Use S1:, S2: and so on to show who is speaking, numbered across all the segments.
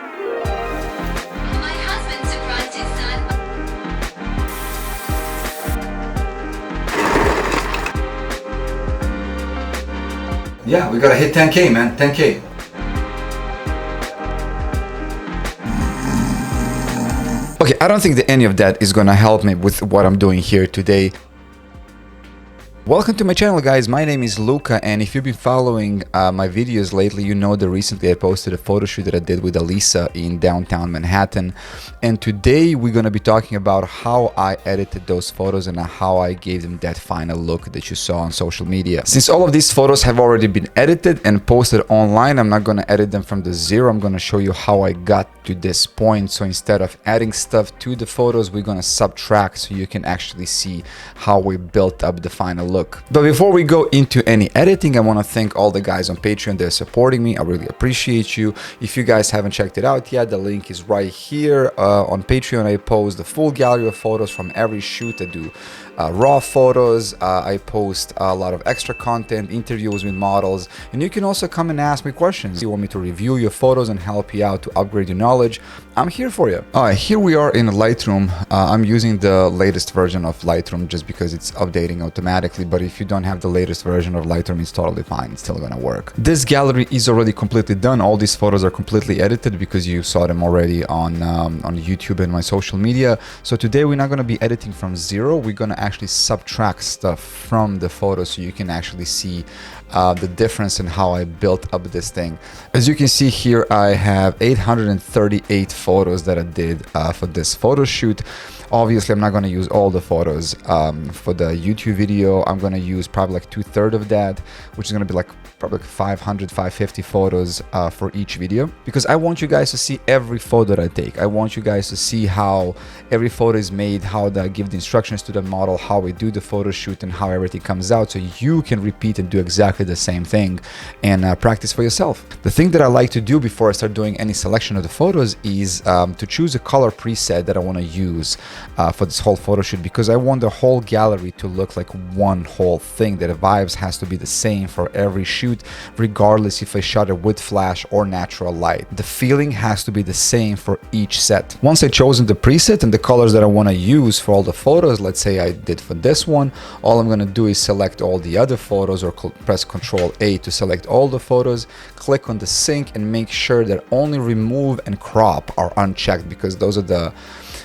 S1: My husband surprised his son.
S2: Yeah, we gotta hit 10K, man, 10K. Okay, I don't think that any of that is gonna help me with what I'm doing here today. Welcome to my channel, guys. My name is Luka, and if you've been following my videos lately, you know that recently I posted a photo shoot that I did with Alyssa in downtown Manhattan. And today we're going to be talking about how I edited those photos and how I gave them that final look that you saw on social media. Since all of these photos have already been edited and posted online, I'm not going to edit them from the zero. I'm going to show you how I got to this point. So instead of adding stuff to the photos, we're going to subtract so you can actually see how we built up the final look. But before we go into any editing, I want to thank all the guys on Patreon that are supporting me. I really appreciate you. If you guys haven't checked it out yet, the link is right here. On Patreon, I post the full gallery of photos from every shoot. I do raw photos. I post a lot of extra content, interviews with models, and you can also come and ask me questions. If you want me to review your photos and help you out to upgrade your knowledge, I'm here for you. All right, here we are in Lightroom. I'm using the latest version of Lightroom just because it's updating automatically, but if you don't have the latest version of Lightroom, it's totally fine. It's still gonna work. This gallery is already completely done. All these photos are completely edited because you saw them already on YouTube and my social media. So today we're not gonna be editing from zero. We're gonna actually subtract stuff from the photos so you can actually see the difference in how I built up this thing. As you can see here, I have 838 photos that I did for this photo shoot. Obviously, I'm not going to use all the photos for the YouTube video. I'm going to use probably like 2/3 of that, which is going to be like probably 500, 550 photos for each video, because I want you guys to see every photo that I take. I want you guys to see how every photo is made, how I give the instructions to the model, how we do the photo shoot, and how everything comes out, so you can repeat and do exactly the same thing and practice for yourself. The thing that I like to do before I start doing any selection of the photos is to choose a color preset that I want to use for this whole photo shoot, because I want the whole gallery to look like one whole thing, that the vibes has to be the same for every shoot, regardless if I shot it with flash or natural light. The feeling has to be the same for each set. Once I've chosen the preset and the colors that I want to use for all the photos, let's say I did for this one, all I'm going to do is select all the other photos, or press Ctrl A to select all the photos, click on the sync, and make sure that only remove and crop are unchecked, because those are the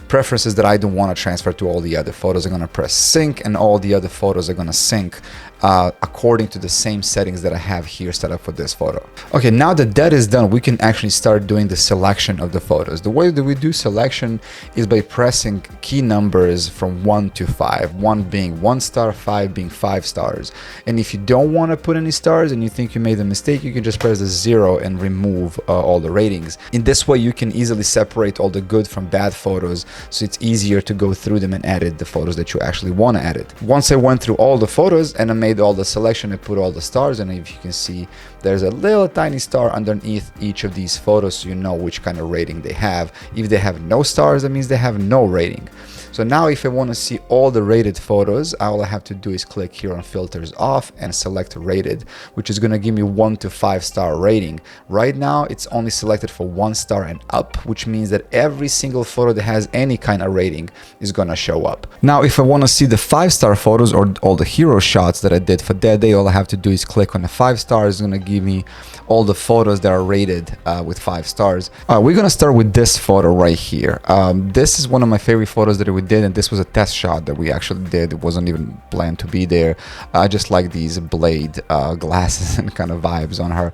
S2: preferences that I don't want to transfer to all the other photos. I'm going to press sync, and all the other photos are going to sync according to the same settings that I have here set up for this photo. Okay, now that that is done, we can actually start doing the selection of the photos. The way that we do selection is by pressing key numbers from 1 to 5, 1 being 1 star, 5 being 5 stars. And if you don't want to put any stars and you think you made a mistake, you can just press the 0 and remove all the ratings. In this way, you can easily separate all the good from bad photos, so it's easier to go through them and edit the photos that you actually want to edit. Once I went through all the photos and I made all the selection, I put all the stars, and if you can see, there's a little tiny star underneath each of these photos, so you know which kind of rating they have. If they have no stars, that means they have no rating. So now if I want to see all the rated photos, all I have to do is click here on filters off and select rated, which is going to give me 1 to 5 star rating. Right now it's only selected for 1 star and up, which means that every single photo that has any kind of rating is going to show up. Now if I want to see the 5-star photos or all the hero shots that I did for that day, all I have to do is click on the 5 stars. It's going to give me all the photos that are rated with 5 stars. We're going to start with this photo right here. This is one of my favorite photos that we did, and this was a test shot that we actually did. It wasn't even planned to be there. I just like these blade glasses and kind of vibes on her.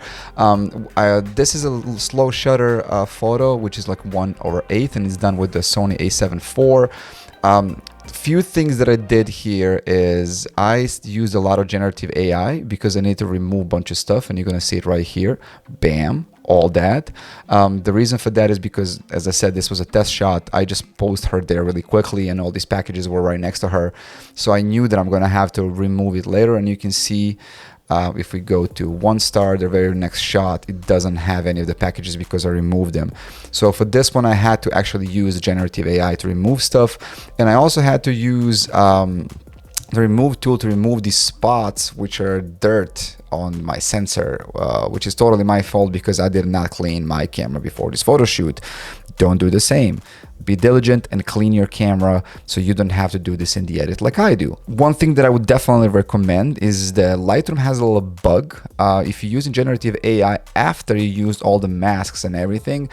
S2: This is a slow shutter photo, which is like 1/8, and it's done with the Sony A7IV. Few things that I did here is I used a lot of generative AI because I need to remove a bunch of stuff, and you're going to see it right here. Bam. All that. The reason for that is because, as I said, this was a test shot. I just posted her there really quickly, and all these packages were right next to her. So I knew that I'm going to have to remove it later, and you can see if we go to 1 star, the very next shot, it doesn't have any of the packages because I removed them. So for this one, I had to actually use generative AI to remove stuff, and I also had to use the remove tool to remove these spots, which are dirt on my sensor, which is totally my fault because I did not clean my camera before this photo shoot. Don't do the same. Be diligent and clean your camera so you don't have to do this in the edit like I do. One thing that I would definitely recommend is the Lightroom has a little bug. If you're using generative AI after you used all the masks and everything,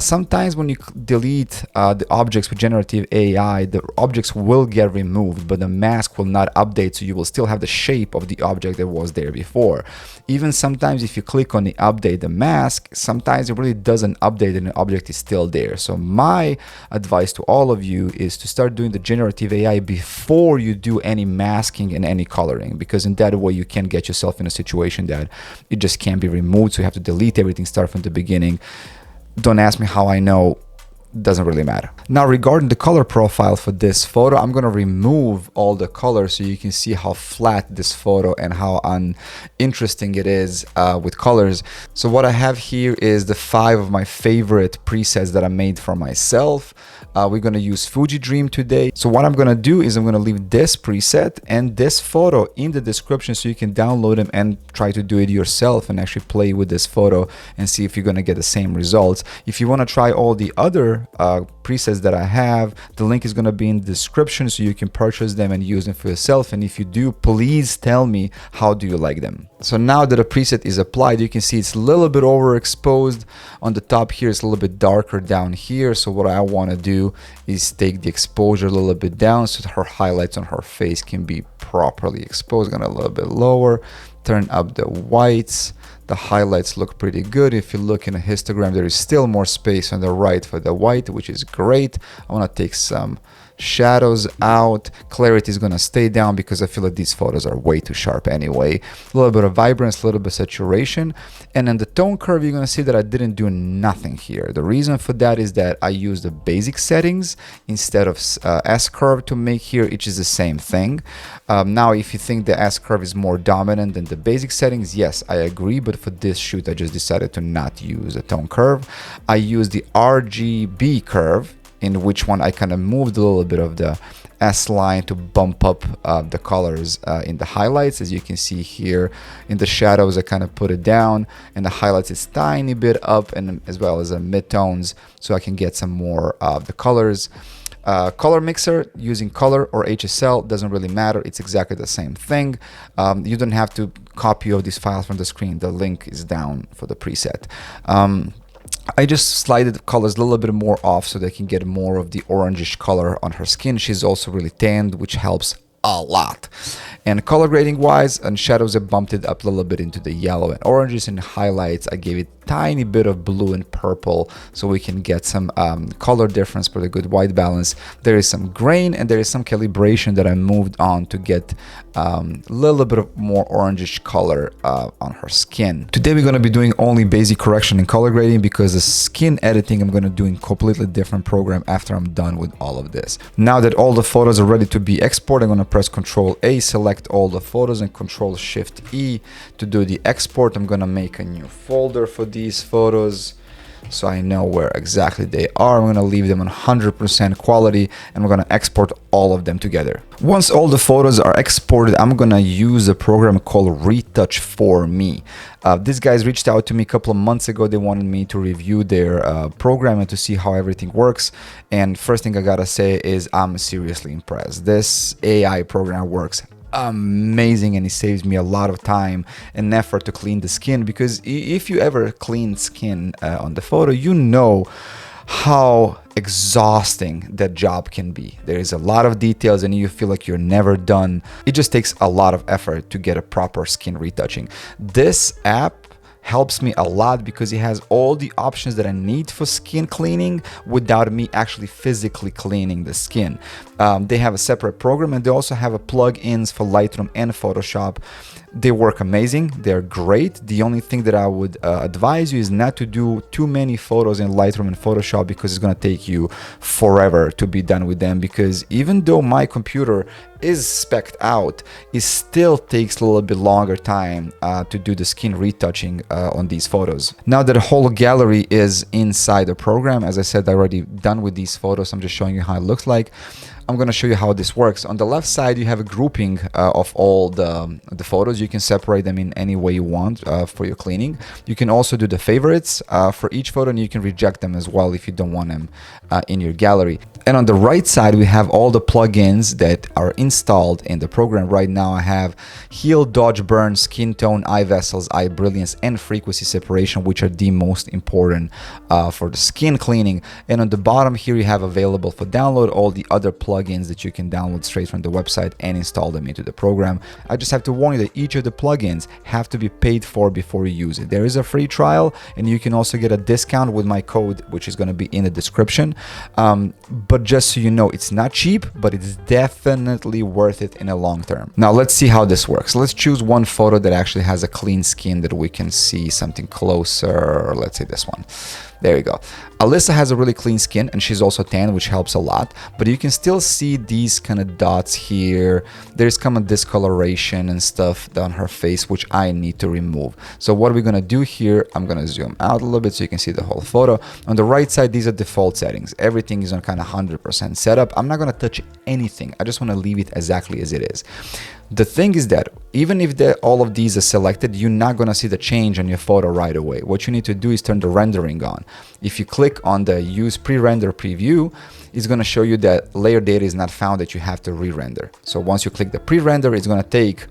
S2: sometimes when you delete the objects with generative AI, the objects will get removed, but the mask will not update, so you will still have the shape of the object that was there before. Even sometimes if you click on the update the mask, sometimes it really doesn't update and the object is still there. So my advice to all of you is to start doing the generative AI before you do any masking and any coloring, because in that way you can get yourself in a situation that it just can't be removed, so you have to delete everything, start from the beginning. Don't ask me how I know. Doesn't really matter. Now, regarding the color profile for this photo, I'm going to remove all the colors so you can see how flat this photo and how uninteresting it is with colors. So what I have here is the 5 of my favorite presets that I made for myself. We're going to use Fuji Dream today. So what I'm going to do is I'm going to leave this preset and this photo in the description so you can download them and try to do it yourself and actually play with this photo and see if you're going to get the same results. If you want to try all the other presets that I have, the link is going to be in the description so you can purchase them and use them for yourself. And if you do, please tell me how do you like them. So now that a preset is applied, you can see it's a little bit overexposed on the top here. It's a little bit darker down here. So what I want to do is take the exposure a little bit down so that her highlights on her face can be properly exposed. Going a little bit lower, turn up the whites. The highlights look pretty good. If you look in a histogram, there is still more space on the right for the white, which is great. I want to take some shadows out. Clarity is going to stay down because I feel like these photos are way too sharp anyway. A little bit of vibrance, a little bit of saturation. And then the tone curve, you're going to see that I didn't do nothing here. The reason for that is that I used the basic settings instead of S-curve to make here, which is the same thing. Now, if you think the S-curve is more dominant than the basic settings, yes, I agree. But for this shoot, I just decided to not use the tone curve. I used the RGB curve, in which one I kind of moved a little bit of the S line to bump up the colors in the highlights. As you can see here in the shadows, I kind of put it down, and the highlights is tiny bit up, and as well as the midtones, so I can get some more of the colors. Color mixer, using color or HSL, doesn't really matter. It's exactly the same thing. You don't have to copy all these files from the screen. The link is down for the preset. I just slided the colors a little bit more off so they can get more of the orangish color on her skin. She's also really tanned, which helps a lot. And color grading wise, and shadows, I bumped it up a little bit into the yellow and oranges, and highlights I gave it tiny bit of blue and purple so we can get some color difference for the good white balance. There is some grain and there is some calibration that I moved on to get a little bit of more orangish color on her skin. Today we're going to be doing only basic correction and color grading because the skin editing I'm going to do in completely different program after I'm done with all of this. Now that all the photos are ready to be exported, I'm going to press Ctrl A, select all the photos, and Ctrl Shift E to do the export. I'm going to make a new folder for these photos so I know where exactly they are. I'm going to leave them on 100% quality, and we're going to export all of them together. Once all the photos are exported, I'm going to use a program called Retouch for Me. These guys reached out to me a couple of months ago. They wanted me to review their program and to see how everything works. And first thing I gotta say is I'm seriously impressed. This AI program works amazing, and it saves me a lot of time and effort to clean the skin, because if you ever clean skin on the photo, you know how exhausting that job can be. There is a lot of details and you feel like you're never done. It just takes a lot of effort to get a proper skin retouching. This app helps me a lot because it has all the options that I need for skin cleaning without me actually physically cleaning the skin. They have a separate program, and they also have a plugins for Lightroom and Photoshop. They work amazing. They're great. The only thing that I would advise you is not to do too many photos in Lightroom and Photoshop, because it's going to take you forever to be done with them, because even though my computer is spec'd out, it still takes a little bit longer time to do the skin retouching on these photos. Now that the whole gallery is inside the program, as I said, I'm already done with these photos. I'm just showing you how it looks like. I'm going to show you how this works. On the left side, you have a grouping of all the photos. You can separate them in any way you want for your cleaning. You can also do the favorites for each photo, and you can reject them as well if you don't want them in your gallery. And on the right side, we have all the plugins that are installed in the program. Right now, I have Heal, Dodge, Burn, Skin Tone, Eye Vessels, Eye Brilliance, and Frequency Separation, which are the most important for the skin cleaning. And on the bottom here, you have available for download all the other plugins that you can download straight from the website and install them into the program. I just have to warn you that each of the plugins have to be paid for before you use it. There is a free trial, and you can also get a discount with my code, which is going to be in the description. But just so you know, it's not cheap, but it's definitely worth it in a long term. Now let's see how this works. Let's choose one photo that actually has a clean skin that we can see something closer. Let's say this one. There you go. Alyssa has a really clean skin, and she's also tan, which helps a lot, but you can still see these kind of dots here. There's kind of discoloration and stuff on her face, which I need to remove. So what we're going to do here, I'm going to zoom out a little bit so you can see the whole photo. On the right side, these are default settings. Everything is on kind of 100% setup. I'm not going to touch anything. I just want to leave it exactly as it is. The thing is that even if all of these are selected, you're not going to see the change on your photo right away. What you need to do is turn the rendering on. If you click on the use pre-render preview, it's going to show you that layer data is not found, that you have to re-render. So once you click the pre-render, it's going to take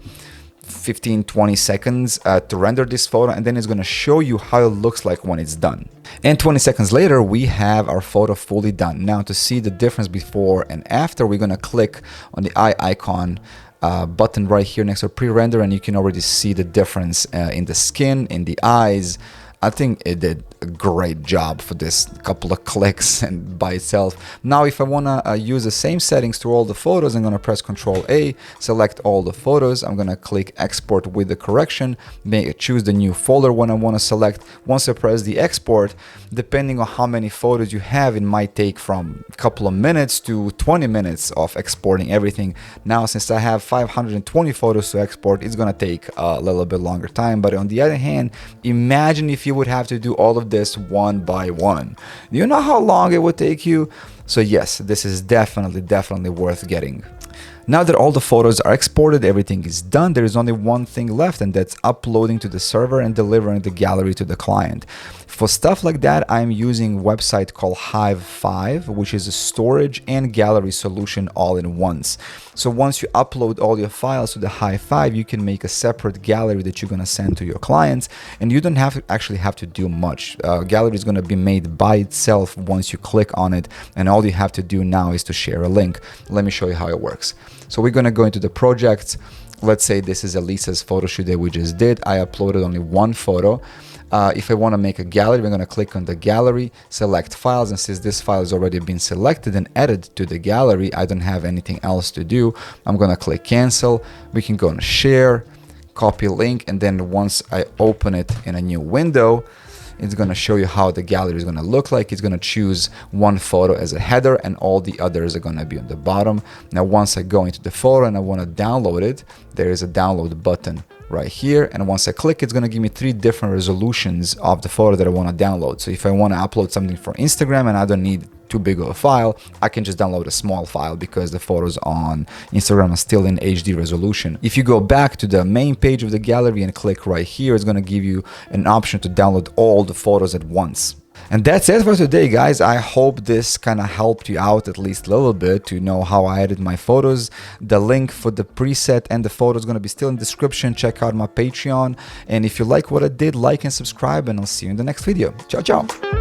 S2: 15-20 seconds to render this photo, and then it's going to show you how it looks like when it's done. And 20 seconds later, we have our photo fully done. Now to see the difference before and after, we're going to click on the eye icon button right here next to pre-render, and you can already see the difference in the skin, in the eyes. I think it did a great job for this couple of clicks and by itself. Now, if I want to use the same settings to all the photos, I'm going to press Ctrl A, select all the photos. I'm going to click Export with the correction, choose the new folder one I want to select. Once I press the export, depending on how many photos you have, it might take from a couple of minutes to 20 minutes of exporting everything. Now, since I have 520 photos to export, it's going to take a little bit longer time. But on the other hand, imagine if you would have to do all of this one by one. Do you know how long it would take you? So yes, this is definitely worth getting. Now that all the photos are exported, everything is done, there is only one thing left, and that's uploading to the server and delivering the gallery to the client. For stuff like that, I'm using a website called A7IV, which is a storage and gallery solution all in once. So once you upload all your files to the A7IV, you can make a separate gallery that you're going to send to your clients, and you don't actually have to do much. Gallery is going to be made by itself once you click on it, and all you have to do now is to share a link. Let me show you how it works. So we're going to go into the project. Let's say this is Alyssa's photo shoot that we just did. I uploaded only one photo. If I want to make a gallery, we're going to click on the gallery, select files, and since this file has already been selected and added to the gallery, I don't have anything else to do. I'm going to click cancel. We can go and share, copy link, and then once I open it in a new window, it's going to show you how the gallery is going to look like. It's going to choose one photo as a header, and all the others are going to be on the bottom. Now, once I go into the photo and I want to download it, there is a download button right here, and once I click, it's going to give me 3 different resolutions of the photo that I want to download. So if I want to upload something for Instagram and I don't need too big of a file, I can just download a small file because the photos on Instagram are still in HD resolution. If you go back to the main page of the gallery and click right here, it's going to give you an option to download all the photos at once. And that's it for today, guys. I hope this kind of helped you out at least a little bit to know how I edit my photos. The link for the preset and the photo is going to be still in the description. Check out my Patreon. And if you like what I did, like and subscribe, and I'll see you in the next video. Ciao, ciao.